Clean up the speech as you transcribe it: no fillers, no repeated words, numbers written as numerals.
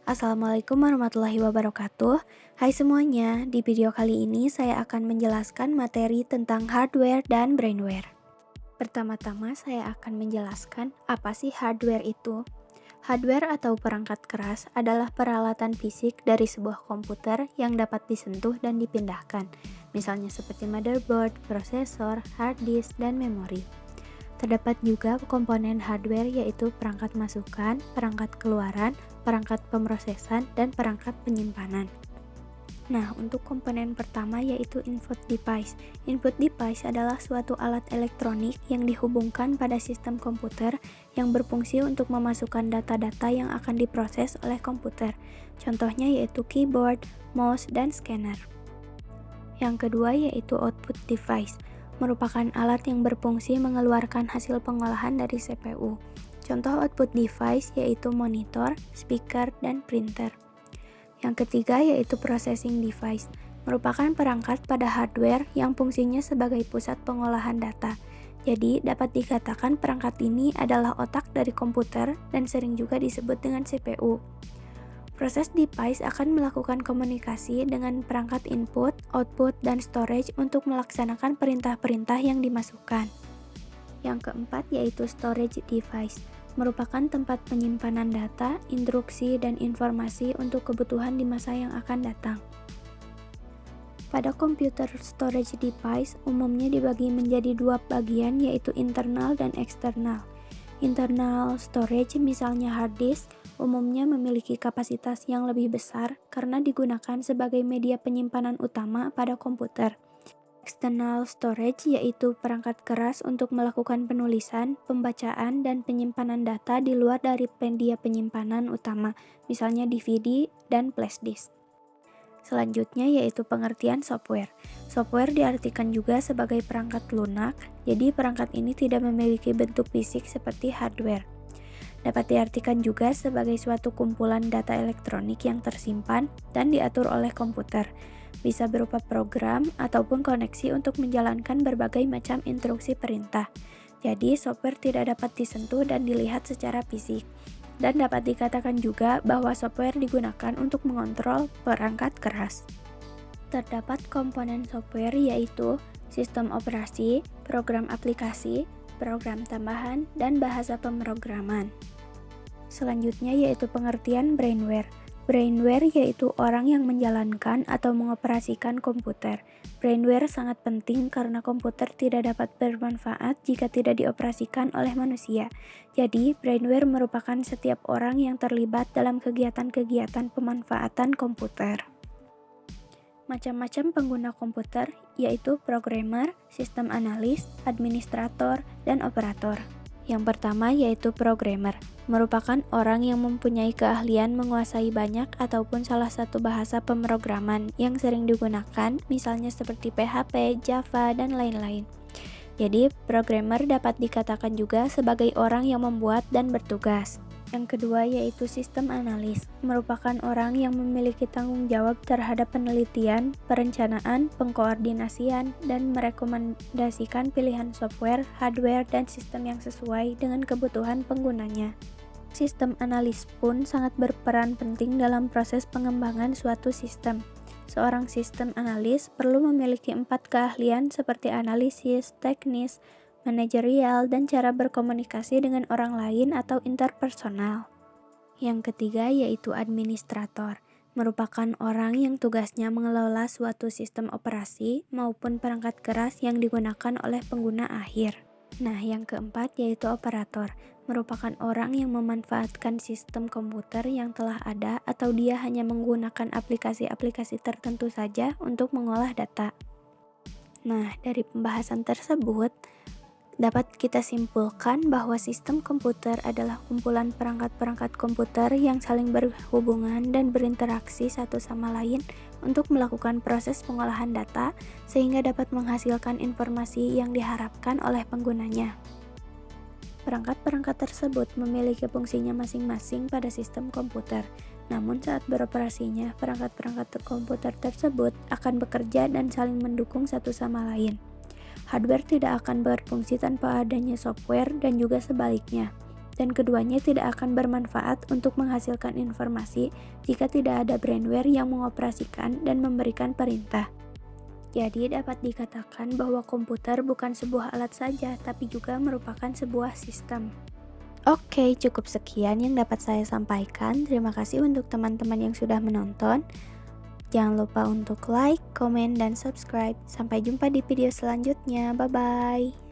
Assalamualaikum warahmatullahi wabarakatuh. Hai semuanya, di video kali ini saya akan menjelaskan materi tentang hardware dan brainware. Pertama-tama saya akan menjelaskan apa sih hardware itu. Hardware atau perangkat keras adalah peralatan fisik dari sebuah komputer yang dapat disentuh dan dipindahkan, misalnya seperti motherboard, prosesor, hard disk, dan memori. Terdapat juga komponen hardware yaitu perangkat masukan, perangkat keluaran, perangkat pemrosesan, dan perangkat penyimpanan. Nah, untuk komponen pertama yaitu input device. Input device adalah suatu alat elektronik yang dihubungkan pada sistem komputer yang berfungsi untuk memasukkan data-data yang akan diproses oleh komputer. Contohnya yaitu keyboard, mouse, dan scanner. Yang kedua yaitu output device, merupakan alat yang berfungsi mengeluarkan hasil pengolahan dari CPU. Contoh output device yaitu monitor, speaker, dan printer. Yang ketiga yaitu processing device, merupakan perangkat pada hardware yang fungsinya sebagai pusat pengolahan data. Jadi, dapat dikatakan perangkat ini adalah otak dari komputer dan sering juga disebut dengan CPU. Proses device akan melakukan komunikasi dengan perangkat input, output, dan storage untuk melaksanakan perintah-perintah yang dimasukkan. Yang keempat yaitu storage device, merupakan tempat penyimpanan data, instruksi, dan informasi untuk kebutuhan di masa yang akan datang. Pada komputer storage device umumnya dibagi menjadi dua bagian yaitu internal dan eksternal. Internal storage misalnya hard disk umumnya memiliki kapasitas yang lebih besar karena digunakan sebagai media penyimpanan utama pada komputer. External storage yaitu perangkat keras untuk melakukan penulisan, pembacaan, dan penyimpanan data di luar dari media penyimpanan utama, misalnya DVD dan flash disk. Selanjutnya yaitu pengertian software. Software diartikan juga sebagai perangkat lunak, jadi perangkat ini tidak memiliki bentuk fisik seperti hardware. Dapat diartikan juga sebagai suatu kumpulan data elektronik yang tersimpan dan diatur oleh komputer. Bisa berupa program ataupun koneksi untuk menjalankan berbagai macam instruksi perintah. Jadi, software tidak dapat disentuh dan dilihat secara fisik. Dan dapat dikatakan juga bahwa software digunakan untuk mengontrol perangkat keras. Terdapat komponen software yaitu sistem operasi, program aplikasi, program tambahan, dan bahasa pemrograman. Selanjutnya yaitu pengertian brainware. Brainware yaitu orang yang menjalankan atau mengoperasikan komputer. Brainware sangat penting karena komputer tidak dapat bermanfaat jika tidak dioperasikan oleh manusia. Jadi, brainware merupakan setiap orang yang terlibat dalam kegiatan-kegiatan pemanfaatan komputer. Macam-macam pengguna komputer yaitu programmer, sistem analis, administrator, dan operator. Yang pertama yaitu programmer, merupakan orang yang mempunyai keahlian menguasai banyak ataupun salah satu bahasa pemrograman yang sering digunakan, misalnya seperti PHP, Java, dan lain-lain. Jadi, programmer dapat dikatakan juga sebagai orang yang membuat dan bertugas. Yang kedua yaitu sistem analis, merupakan orang yang memiliki tanggung jawab terhadap penelitian, perencanaan, pengkoordinasian, dan merekomendasikan pilihan software, hardware, dan sistem yang sesuai dengan kebutuhan penggunanya. Sistem analis pun sangat berperan penting dalam proses pengembangan suatu sistem. Seorang sistem analis perlu memiliki 4 keahlian seperti analisis, teknis, manajerial, dan cara berkomunikasi dengan orang lain atau interpersonal. Yang ketiga yaitu administrator, merupakan orang yang tugasnya mengelola suatu sistem operasi maupun perangkat keras yang digunakan oleh pengguna akhir. Nah, yang keempat yaitu operator, merupakan orang yang memanfaatkan sistem komputer yang telah ada atau dia hanya menggunakan aplikasi-aplikasi tertentu saja untuk mengolah data. Nah, dari pembahasan tersebut, dapat kita simpulkan bahwa sistem komputer adalah kumpulan perangkat-perangkat komputer yang saling berhubungan dan berinteraksi satu sama lain untuk melakukan proses pengolahan data sehingga dapat menghasilkan informasi yang diharapkan oleh penggunanya. Perangkat-perangkat tersebut memiliki fungsinya masing-masing pada sistem komputer. Namun saat beroperasinya, perangkat-perangkat komputer tersebut akan bekerja dan saling mendukung satu sama lain. Hardware tidak akan berfungsi tanpa adanya software dan juga sebaliknya. dan keduanya tidak akan bermanfaat untuk menghasilkan informasi jika tidak ada brainware yang mengoperasikan dan memberikan perintah. Jadi dapat dikatakan bahwa komputer bukan sebuah alat saja, tapi juga merupakan sebuah sistem. Oke, cukup sekian yang dapat saya sampaikan. Terima kasih untuk teman-teman yang sudah menonton. Jangan lupa untuk like, komen, dan subscribe. Sampai jumpa di video selanjutnya. Bye-bye.